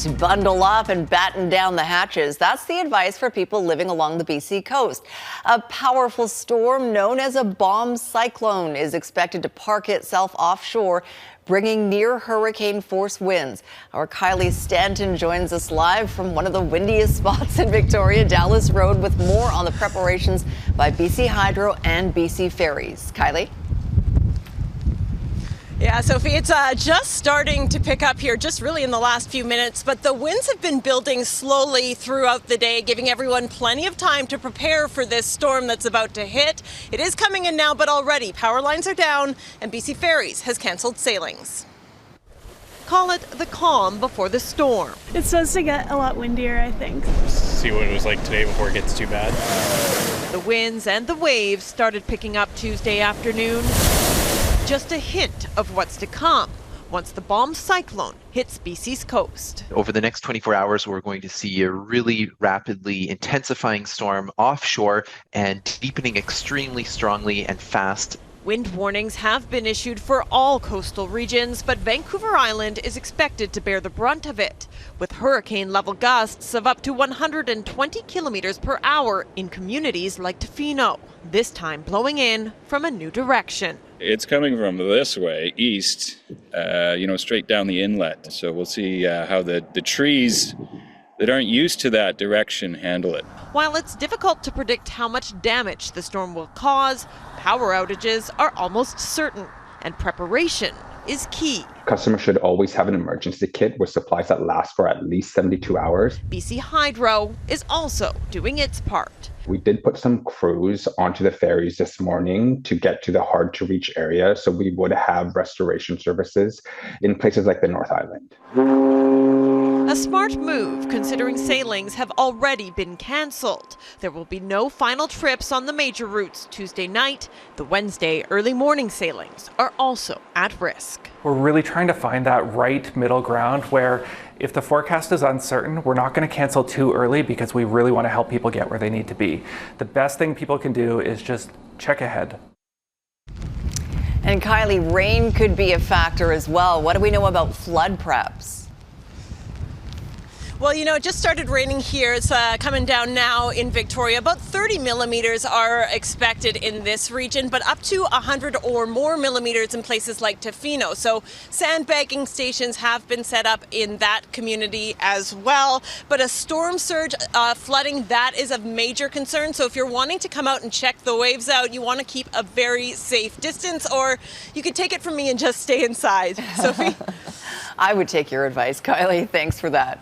Bundle up and batten down the hatches. That's the advice for people living along the BC coast. A powerful storm known as a bomb cyclone is expected to park itself offshore, bringing near hurricane force winds. Our Kylie Stanton joins us live from one of the windiest spots in Victoria, Dallas Road, with more on the preparations by BC Hydro and BC Ferries. Kylie? Yeah, Sophie, it's just starting to pick up here, just really in the last few minutes, but the winds have been building slowly throughout the day, giving everyone plenty of time to prepare for this storm that's about to hit. It is coming in now, but already power lines are down and BC Ferries has canceled sailings. Call it the calm before the storm. It's supposed to get a lot windier, I think. See what it was like today before it gets too bad. The winds and the waves started picking up Tuesday afternoon. Just a hint of what's to come once the bomb cyclone hits BC's coast. Over the next 24 hours, we're going to see a really rapidly intensifying storm offshore and deepening extremely strongly and fast. Wind warnings have been issued for all coastal regions, but Vancouver Island is expected to bear the brunt of it, with hurricane-level gusts of up to 120 kilometers per hour in communities like Tofino, this time blowing in from a new direction. It's coming from this way, east, straight down the inlet. So we'll see how the trees that aren't used to that direction handle it. While it's difficult to predict how much damage the storm will cause, power outages are almost certain, and preparation is key. Customers should always have an emergency kit with supplies that last for at least 72 hours. BC Hydro is also doing its part. We did put some crews onto the ferries this morning to get to the hard-to-reach area, so we would have restoration services in places like the North Island. A smart move, considering sailings have already been cancelled. There will be no final trips on the major routes Tuesday night. The Wednesday early morning sailings are also at risk. We're really trying to find that right middle ground where if the forecast is uncertain, we're not going to cancel too early because we really want to help people get where they need to be. The best thing people can do is just check ahead. And Kylie, rain could be a factor as well. What do we know about flood preps? Well, it just started raining here. It's coming down now in Victoria. About 30 millimeters are expected in this region, but up to 100 or more millimeters in places like Tofino. So sandbagging stations have been set up in that community as well. But a storm surge flooding, that is of major concern. So if you're wanting to come out and check the waves out, you want to keep a very safe distance, or you could take it from me and just stay inside. Sophie? I would take your advice, Kylie. Thanks for that.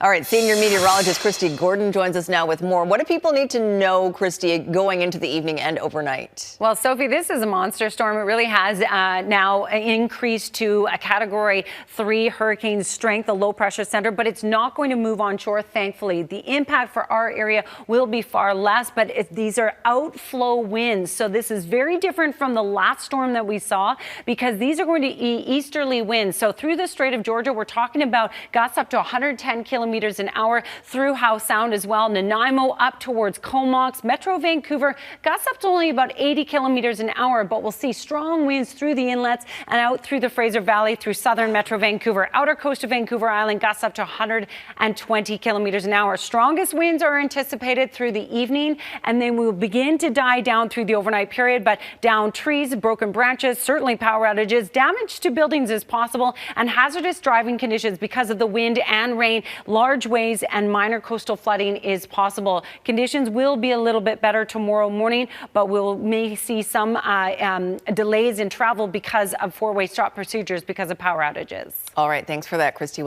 All right, senior meteorologist Kristi Gordon joins us now with more. What do people need to know, Kristi, going into the evening and overnight? Well, Sophie, this is a monster storm. It really has now increased to a Category 3 hurricane strength, a low-pressure center, but it's not going to move onshore, thankfully. The impact for our area will be far less, but these are outflow winds. So this is very different from the last storm that we saw because these are going to be easterly winds. So through the Strait of Georgia, we're talking about gusts up to 110 kilometers an hour through Howe Sound as well. Nanaimo up towards Comox, Metro Vancouver, gusts up to only about 80 kilometers an hour, but we'll see strong winds through the inlets and out through the Fraser Valley, through southern Metro Vancouver. Outer coast of Vancouver Island, gusts up to 120 kilometers an hour. Strongest winds are anticipated through the evening, and then will begin to die down through the overnight period, but down trees, broken branches, certainly power outages, damage to buildings is possible, and hazardous driving conditions because of the wind and rain. Large waves and minor coastal flooding is possible. Conditions will be a little bit better tomorrow morning, but may see some delays in travel because of four-way stop procedures because of power outages. All right, thanks for that, Kristi.